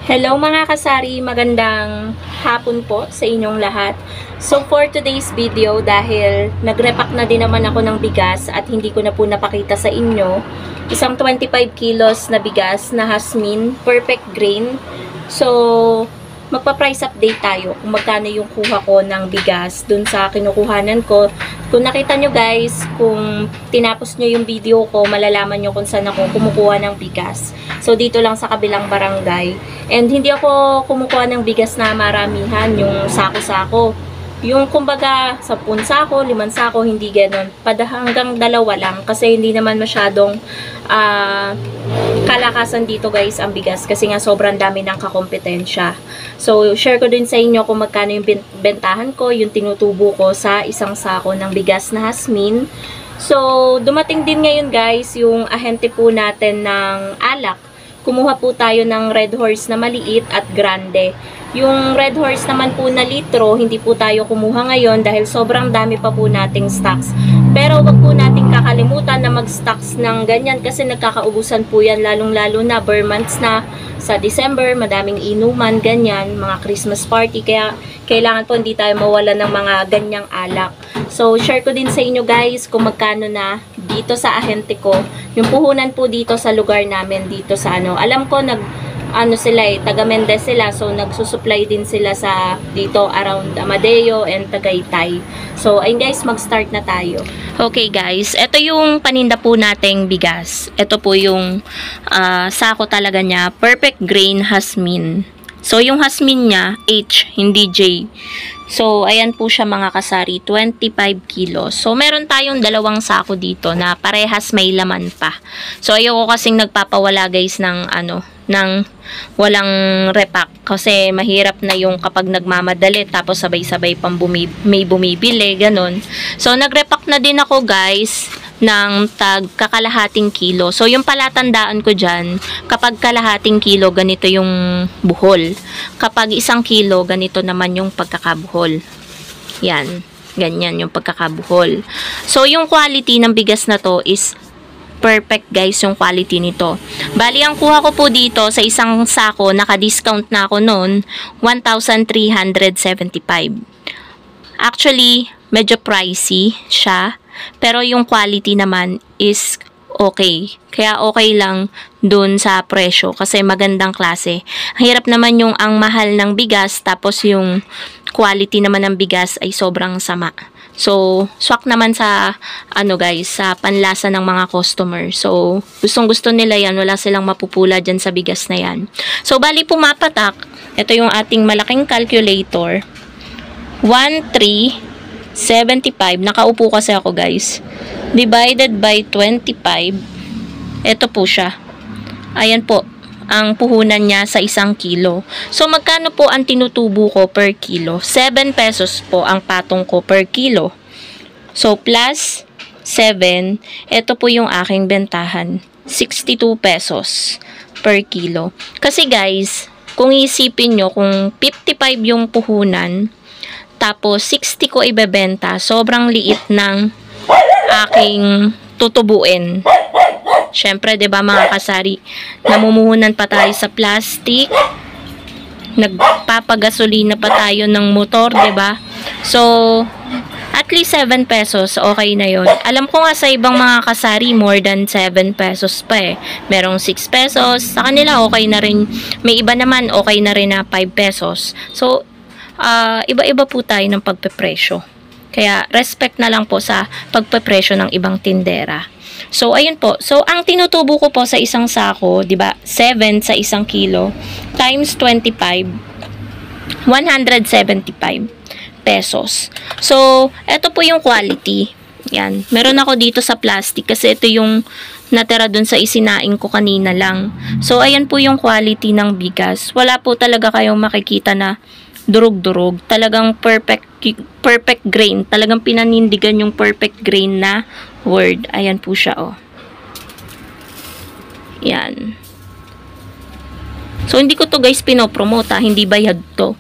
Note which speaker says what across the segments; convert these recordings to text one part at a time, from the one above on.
Speaker 1: Hello mga kasari, magandang hapon po sa inyong lahat. So for today's video, dahil nagrepack na din naman ako ng bigas at hindi ko na po napakita sa inyo, isang 25 kilos na bigas na Hasmin, perfect grain. So magpa-price update tayo kung magkano yung kuha ko ng bigas dun sa kinukuhanan ko. Kung nakita nyo guys, kung tinapos nyo yung video ko, malalaman nyo kung saan ako kumukuha ng bigas. So dito lang sa kabilang barangay. And hindi ako kumukuha ng bigas na maramihan, yung sako-sako. Yung kumbaga 10 sako, 5 sako, hindi gano'n. Hanggang 2 lang kasi hindi naman masyadong kalakasan dito guys ang bigas kasi nga sobrang dami ng kakompetensya. So share ko din sa inyo kung magkano yung bentahan ko, yung tinutubo ko sa isang sako ng bigas na Hasmin. So dumating din ngayon guys yung ahente po natin ng alak. Kumuha po tayo ng Red Horse na maliit at grande. Yung Red Horse naman po na litro, hindi po tayo kumuha ngayon dahil sobrang dami pa po nating stocks. Pero wag po nating kakalimutan na mag-stocks ng ganyan kasi nagkakaubusan po yan lalong-lalo na bare months na sa December, madaming inuman, ganyan, mga Christmas party. Kaya kailangan po hindi tayo mawala ng mga ganyang alak. So, share ko din sa inyo guys kung magkano na dito sa ahente ko. Yung puhunan po dito sa lugar namin, dito sa alam ko sila taga Mendez sila, so nagsusupply din sila sa dito around Amadeo and Tagaytay. So ayun guys, mag-start na tayo. Okay guys, ito yung paninda po nating bigas. Ito po yung sako talaga niya, perfect grain Hasmin. So yung Hasmin niya H, hindi J. So, ayan po siya mga kasari, 25 kilos. So, meron tayong 2 sako dito na parehas may laman pa. So, ayoko kasing nagpapawala guys ng walang repack. Kasi mahirap na yung kapag nagmamadali tapos sabay-sabay pang may bumibili, ganun. So, nagrepack na din ako guys ng kalahating kilo. So, yung palatandaan ko dyan, kapag kalahating kilo, ganito yung buhol. Kapag 1 kilo, ganito naman yung pagkakabuhol. Yan. Ganyan yung pagkakabuhol. So, yung quality ng bigas na to is perfect guys yung quality nito. Bali, ang kuha ko po dito sa isang sako, naka-discount na ako noon, 1,375. Actually, medyo pricey siya. Pero yung quality naman is okay. Kaya okay lang dun sa presyo kasi magandang klase. Ang hirap naman yung ang mahal ng bigas tapos yung quality naman ng bigas ay sobrang sama. So, swak naman sa guys, sa panlasa ng mga customer. So, gustong-gusto nila yan. Wala silang mapupula dyan sa bigas na yan. So, bali pumapatak. Ito yung ating malaking calculator. 1,375. Nakaupo kasi ako guys. Divided by 25. Ito po siya. Ayan po. Ang puhunan niya sa 1 kilo. So, magkano po ang tinutubo ko per kilo? 7 pesos po ang patong ko per kilo. So, plus 7, ito po yung aking bentahan. 62 pesos per kilo. Kasi guys, kung isipin nyo, kung 55 yung puhunan, tapos 60 ko ibebenta, sobrang liit ng aking tutubuin. Syempre, 'di ba mga kasari, namumuhunan pa tayo sa plastic. Nagpapagasolina pa tayo ng motor, 'di ba? So, at least 7 pesos, okay na 'yon. Alam ko nga sa ibang mga kasari, more than 7 pesos pa eh. Merong 6 pesos, sa kanila okay na rin. May iba naman okay na rin na 5 pesos. So, iba-iba po tayo ng pagpepresyo. Kaya, respect na lang po sa pagpepresyo ng ibang tindera. So, ayun po. So, ang tinutubo ko po sa isang sako, di ba, 7 sa 1 kilo, times 25, 175 pesos. So, ito po yung quality. Yan. Meron ako dito sa plastic kasi ito yung natira dun sa isinaing ko kanina lang. So, ayan po yung quality ng bigas. Wala po talaga kayong makikita na durug-durug. Talagang perfect grain. Talagang pinanindigan yung perfect grain na word. Ayan po siya, oh. Yan. So, hindi ko to guys pinopromote, ha. Hindi bayad to.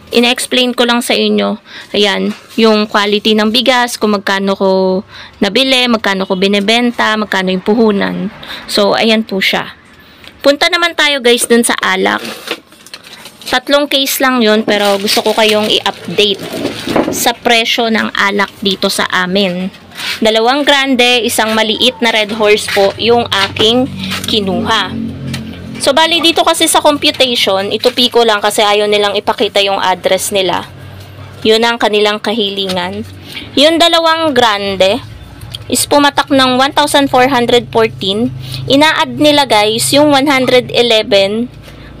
Speaker 1: Ina-explain ko lang sa inyo, ayan, yung quality ng bigas, kung magkano ko nabili, magkano ko binebenta, magkano yung puhunan. So, ayan po siya. Punta naman tayo guys dun sa alak. Tatlong case lang yun, pero gusto ko kayong i-update sa presyo ng alak dito sa amin. 2 grande, isang maliit na Red Horse po yung aking kinuha. So, bali dito kasi sa computation, itupi ko lang kasi ayaw nilang ipakita yung address nila. Yun ang kanilang kahilingan. Yung 2 grande is pumatak ng 1,414. Ina-add nila guys yung 111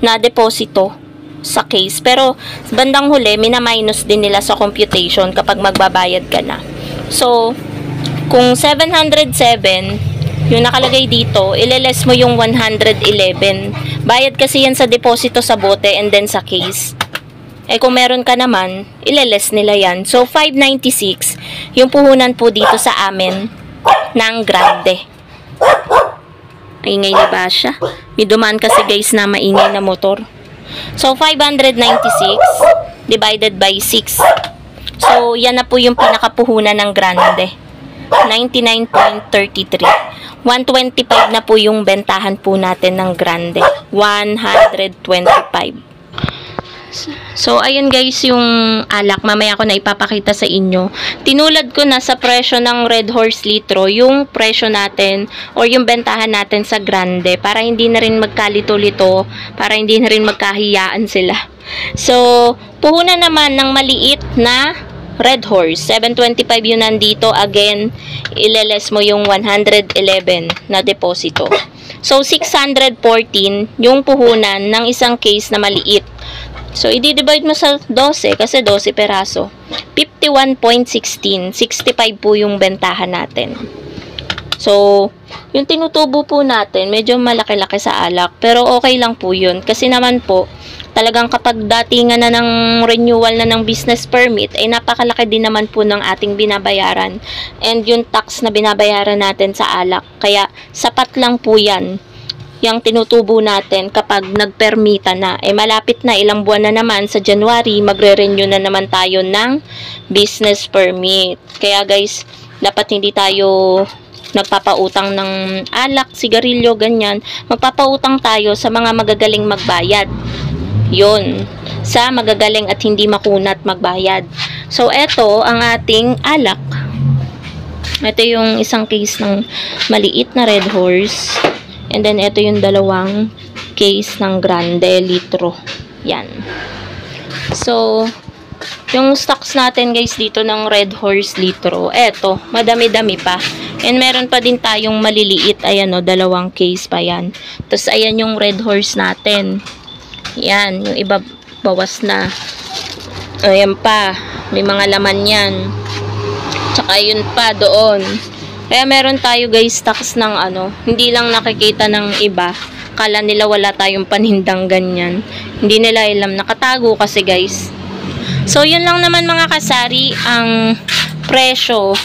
Speaker 1: na deposito sa case. Pero bandang huli, mina-minus din nila sa computation kapag magbabayad ka na. So, kung 707, yung nakalagay dito, ileless mo yung 111. Bayad kasi yan sa deposito sa bote and then sa case. Eh kung meron ka naman, ileless nila yan. So, 596 yung puhunan po dito sa amin ng grande. Maingay na ba siya? May dumaan kasi guys na maingay na motor. So, 596 divided by 6. So, yan na po yung pinakapuhunan ng grande. 99.33. 125 na po yung bentahan po natin ng grande. 125. So, ayun guys yung alak. Mamaya ko na ipapakita sa inyo. Tinulad ko na sa presyo ng Red Horse litro, yung presyo natin or yung bentahan natin sa grande para hindi na rin magkalito-lito, para hindi na rin magkahiyaan sila. So, puhunan naman ng maliit na Red Horse. 725 yun nandito. Again, ileles mo yung 111 na deposito. So, 614 yung puhunan ng isang case na maliit. So, i-divide mo sa 12 kasi 12 peraso. 51.16. 65 po yung bentahan natin. So, yung tinutubo po natin, medyo malaki-laki sa alak. Pero okay lang po yun. Kasi naman po, talagang kapag datingan na ng renewal na ng business permit, ay napakalaki din naman po ng ating binabayaran. And yung tax na binabayaran natin sa alak. Kaya, sapat lang po yan. Yung tinutubo natin kapag nagpermita na. Eh malapit na, ilang buwan na naman sa January, magre-renew na naman tayo ng business permit. Kaya guys, dapat hindi tayo nagpapautang ng alak, sigarilyo, ganyan. Magpapautang tayo sa mga magagaling magbayad. Yun, sa magagaling at hindi makunat magbayad. So, eto ang ating alak. Ito yung isang case ng maliit na Red Horse. And then, ito yung 2 case ng grande litro. Yan. So, yung stocks natin guys dito ng Red Horse litro, eto, madami-dami pa. And meron pa din tayong maliliit. Ayan o, 2 case pa yan. Tapos, ayan yung Red Horse natin. Yan, yung iba bawas na. Ayan pa, may mga laman yan. Tsaka yun pa doon. Kaya meron tayo guys stocks ng hindi lang nakikita ng iba. Kala nila wala tayong panindang ganyan. Hindi nila alam, nakatago kasi guys. So yun lang naman mga kasari ang presyo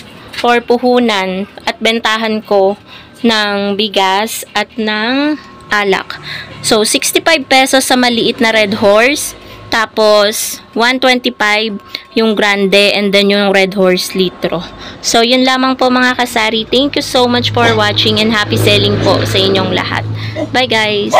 Speaker 1: or puhunan at bentahan ko ng bigas at ng alak. So 65 pesos sa maliit na Red Horse. Tapos, 125 yung grande and then yung Red Horse litro. So, yun lamang po mga kasari. Thank you so much for watching and happy selling po sa inyong lahat. Bye guys!